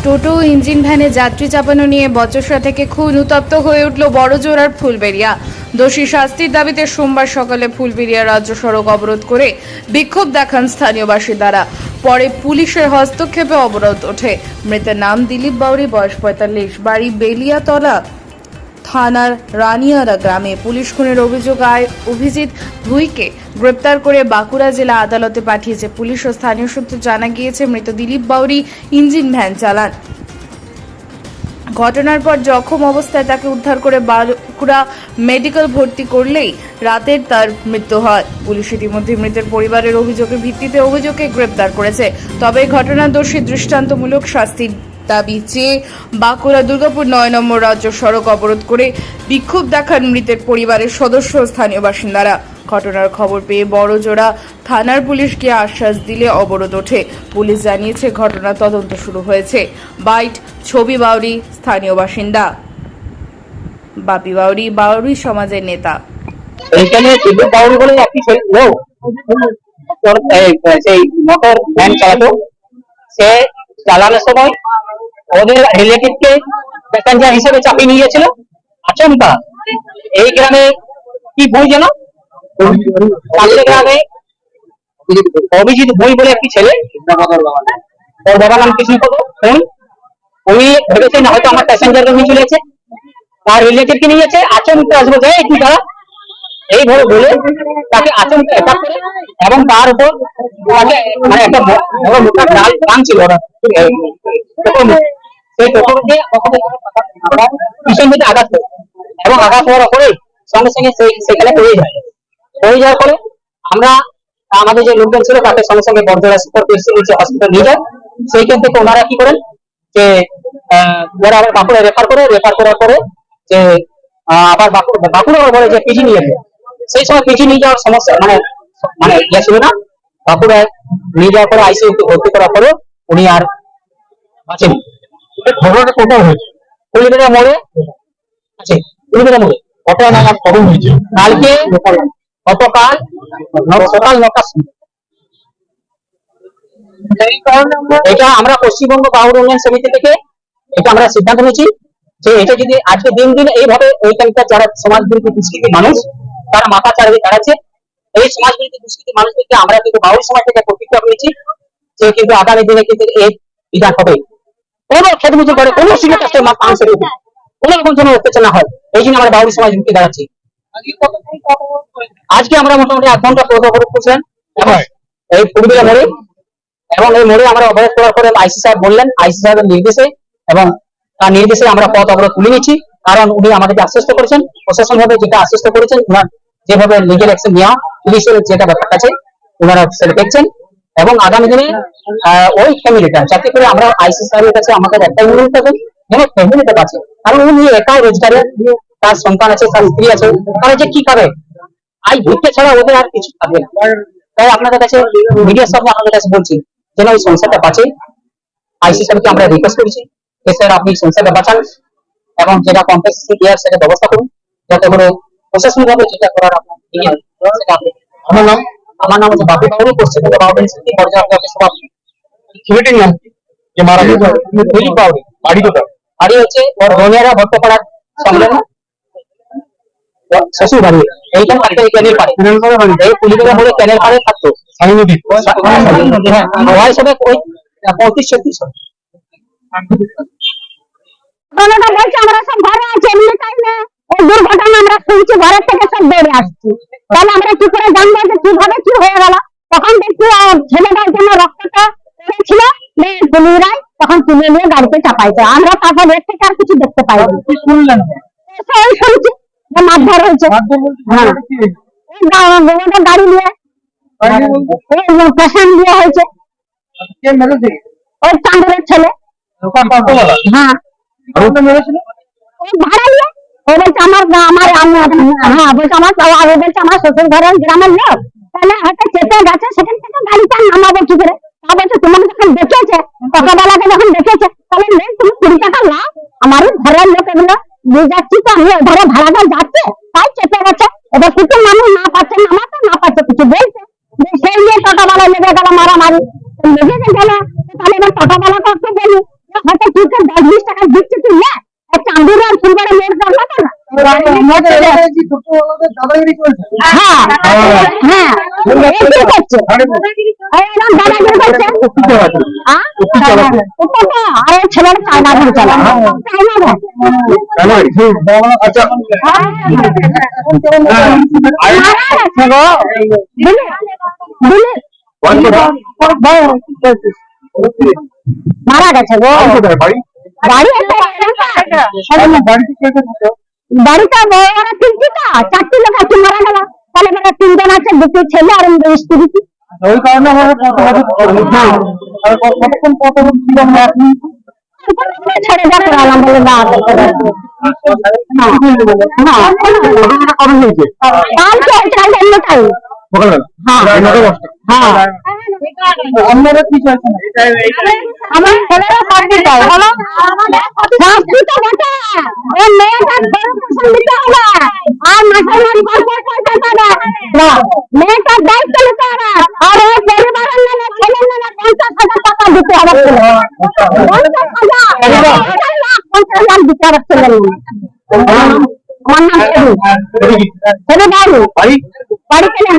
টোটো engine ভ্যানে যাত্রী চাপানো নিয়ে বচসা থেকে খুন উত্তপ্ত হয়ে উঠল বড়জোড়ার ফুলবেড়িয়া। দোষী শাস্তির দাবিতে সোমবার সকালে ফুলবেড়িয়া রাজ্য সড়ক অবরোধ করে বিক্ষোভ দেখান স্থানীয় বাসিন্দারা। পরে পুলিশের হস্তক্ষেপে অবরোধ ওঠে। মৃতের নাম দিলীপ বাউরি, বয়স 45, বাড়ি বেলিয়াতলা, থানার রানিয়ারা গ্রামে। পুলিশ খুনের অভিযোগে অভিজিৎ ভুঁইকে গ্রেপ্তার করে বাঁকুড়া জেলা আদালতে পাঠিয়েছে পুলিশ। ও স্থানীয় সূত্রে জানা গিয়েছে, মৃত দিলীপ বাউরি ইঞ্জিন ভ্যান চালান। ঘটনার পর জখম অবস্থায় তাকে উদ্ধার করে বাঁকুড়া মেডিকেল ভর্তি করলেই রাতের তার মৃত্যু হয়। পুলিশ ইতিমধ্যে মৃতের পরিবারের অভিযোগের ভিত্তিতে অভিযোগকে গ্রেপ্তার করেছে। তবে ঘটনার দোষী দৃষ্টান্তমূলক শাস্তির দাবি চেয়ে বাঁকুড়া দুর্গাপুর 9 নম্বর রাজ্য সড়ক অবরোধ করে বিক্ষোভ দেখান মৃতের পরিবারের সদস্য ও স্থানীয় বাসিন্দারা। ঘটনার খবর পেয়ে বড়জোড়া থানার পুলিশকে আশ্বাস দিলে অবরোধ ওঠে। পুলিশ জানিয়েছে ঘটনার তদন্ত শুরু হয়েছে। বাইট ছবি বাউরি, স্থানীয় বাসিন্দা। বাপি বাউরি বাউরি সমাজের নেতা। এইখানে দিলীপ বাউরি বলে একটি লোক সেই মোটর ভ্যান চালাতো। সে চালানোর সময় ওদের রিলেটিভকে প্যাসেঞ্জার হিসেবে চাপিয়ে নিয়ে গেছিল। আচমকা এই গ্রামে কি বই যেন গ্রামে অভিজিৎ ভুঁই বলে একটি ছেলে, ওর বাবার নাম কৃষ্ণ ভুঁই। উনি ভেবেছেন হয়তো আমার প্যাসেঞ্জার নিয়ে চলেছে, তার রিলেটিভকে নিয়ে গেছে। আচমকা আসবো যায় একটু তারা এইভাবে বলে তাকে আচমকা অ্যাটাক করে এবং তার উপর তাকে মানে একটা বড় মোটা ডাল ভাঙছিল ওরা। সেই টোটোকে পিছন দিকে আঘাত করে এবং আঘাত হওয়ার পরে সঙ্গে সঙ্গে সেখানে পড়ে যায়। পড়ে যাওয়ার পরে আমরা আমাদের যে লোকজন ছিল তাকে সঙ্গে সঙ্গে বড়জোড়া সুপার স্পেশালিটি হসপিটাল নিয়ে যায়। সেইখান থেকে ওনারা কি করেন যে ওরা আবার বাঁকুড়া রেফার করার পরে যে আবার বাঁকুড়া বলে যে পিজি নিয়ে যায়। সেই সময় পিজি নিয়ে যাওয়ার সমস্যা মানে মানে ইয়ে ছিল না। বাঁকুড়ায় নিয়ে যাওয়ার পরে আইসিইউতে ভর্তি করার পরে উনি আর বাঁচেন। খবরটা কোথাও হয়েছে কলিকাতা মোড়ে আছে। কলিকাতা মোড়ে কটা নাগাদ খবর হয়েছে? কালকে গতকাল সকাল 9টার সময়। এটা আমরা পশ্চিমবঙ্গ বাউরি উন্নয়ন সমিতি থেকে এটা আমরা সিদ্ধান্ত নিয়েছি যে এটা যদি আজকে দিন দিন এইভাবে ওইখানকার যারা সমাজ বিরোধী দুষ্কৃতী মানুষ তারা মাথা চাড়াচ্ছে, এই সমাজ বিরোধী দুষ্কৃতী মানুষদেরকে আমরা কিন্তু বাউরি সমাজ থেকে প্রতিজ্ঞা করেছি যে কিন্তু আগামী দিনে কিন্তু এই বিধান হবে। কোনো ক্ষেত্রে করে কোনো সিনিয়র কাস্টের মানুষের উপর কোনো রকম যেন অত্যাচার না হয়, এই জন্য আমরা বাউরি সমাজ রুখে দাঁড়াচ্ছি। আজকে আমরা মোটামুটি 1 ঘন্টা পর অবরোধ করছেন এই ফুলবেড়িয়া মোড়ে। এবং এই মোড়ে আমরা অবরোধ করার পরে আইসি সাহেব বললেন, আইসি সাহেবের নির্দেশে এবং তার নির্দেশে আমরা পথ অবরোধ তুলে নিচ্ছি। কারণ উনি আমাদেরকে আশ্বস্ত করেছেন, প্রশাসন ভাবে যেটা আশ্বস্ত করেছেন, ওনার যেভাবে লিগেল অ্যাকশন নেওয়া পুলিশের যেটা ব্যাপারটা আছে ওনারা সেটা দেখছেন। এবং আগামী দিনে ওই ফ্যামিলিটা যাতে করে আমরা আইসি সাহেবের কাছে আমাদের একটাই অনুরোধ থাকবে যেন ফ্যামিলিটা বাঁচে। কারণ উনি একাই রোজগারে, তার সন্তান আছে, তার স্ত্রী আছে, তারা যে কি করে আই ভিক্ষে ছাড়া ওদের আর কিছু থাকবে না। তাই আপনাদের কাছে মিডিয়ার সামনে আপনাদের কাছে বলছি যেন ওই সংসারটা বাঁচে। আইসি সাহেবকে আমরা রিকোয়েস্ট করেছি যে স্যার আপনি সংসারটা বাঁচান এবং যেটা কমপ্লেক্সিটি দেওয়ার সেটা ব্যবস্থা করুন যাতে করে প্রশাসনিক ভাবে যেটা করার আপনার আমার নাম হচ্ছে বাপি বাউরি, পশ্চিমবঙ্গ বাউরি পর্যায়ে সভাপতি। ছেলেটির নাম যে মারা গেছে দিলীপ বাউরি, বাড়ি কোথায়? বাড়ি হচ্ছে ওর রোনিয়ারা ভট্টপাড়ার সংলগ্ন শ্বশুর বাড়ি। এইখানে থাকতো এই ক্যানেল পাড়ে, এই পুলিবেলা বলে ক্যানেল পাড়ে থাকতো সানি নদী। হ্যাঁ, বয়স হবে ওই 35-36। ঘটনাটা বলছে আমরা সব ঘরে আছি, এমনি টাইমে এই দুর্ঘটনা আমরা শুনছি, ঘরের থেকে সব দৌড়ে আসছি। তাহলে আমরা কি করে জানবো যে কিভাবে কি হয়ে গেল? তখন দেখছি ছেলেটার জন্য রক্তটা পড়েছিল, পুলিশরাই তখন তুলে নিয়ে গাড়িতে চাপাইছে। আমরা তারপর এর থেকে আর কিছু দেখতে পাইনি। কি শুনলেন? শুনছি মারধর হয়েছে। গাড়ি নিয়ে পেশেন্ট নিয়ে হয়েছে, ওই চাঁদের ছেলে। হ্যাঁ ভাড়া নিয়ে ও বলছে আমার হ্যাঁ বলছে আমার শ্বশুর ঘরের গ্রামের লোক, তাহলে হয়তো চেপে গেছে সেখান থেকে গাড়িটা নামাবো কি করে? তা বলছে তোমাকে যখন দেখেছে, টোটোবেলাকে যখন দেখেছে, তাহলে নেই তুমি 20 টাকা লাভ, আমারই ঘরের লোক এগুলো নিয়ে যাচ্ছি, তো আমি ধরে ভাড়াটা যাচ্ছে তাই চেপে গেছে। এবার কিছু মানুষ না পাচ্ছে নামাতে, না পাচ্ছে কিছু বলছে, সেই নিয়ে টোটোবেলা লেগে গেল মারামারি। লেগে গেল তাহলে এবার টোটোবেলাকে একটু বলি হয়তো তুই 10-20 টাকা দিচ্ছি তুই না একটা আন্দোলন আর ফুলবাড়ি মোড় করলা না হ্যাঁ হ্যাঁ এই করছে এরকম দাদাগিরি করছে আর ছেলের চায়না ঘর চালা চায়না ঘর আচ্ছা মারা গেছে গো বাড়ি বাড়ি বাড়িটা ওরা তিনটি তো 4টি লোক আছে মারা গেল তাহলে ওরা 3 জন আছে 2টি ছেলে আর স্ত্রী ওই কারণে আমরা কতক্ষণ কত ছিল ছেড়ে দেখো আলহামদুলিল্লাহ কবে হয়েছে আপনারা কি চাইছেন আমার ছেলেরা শাস্তি চাই বলো শাস্তি তো বটে ওই মেয়েটার পড়াশোনা দিতে হবে আর মাসে মাস পর পয়সা পাবে না মেয়েটার দায়িত্ব নিতে হবে আর ওই পরিবারের নামে ছেলের নামে 50,000 টাকা দিতে হবে 50,000 দিতে হবে ছেলের নামে আমার নাম ছেলে বাড়ি বাড়ি বাড়ি কেলেন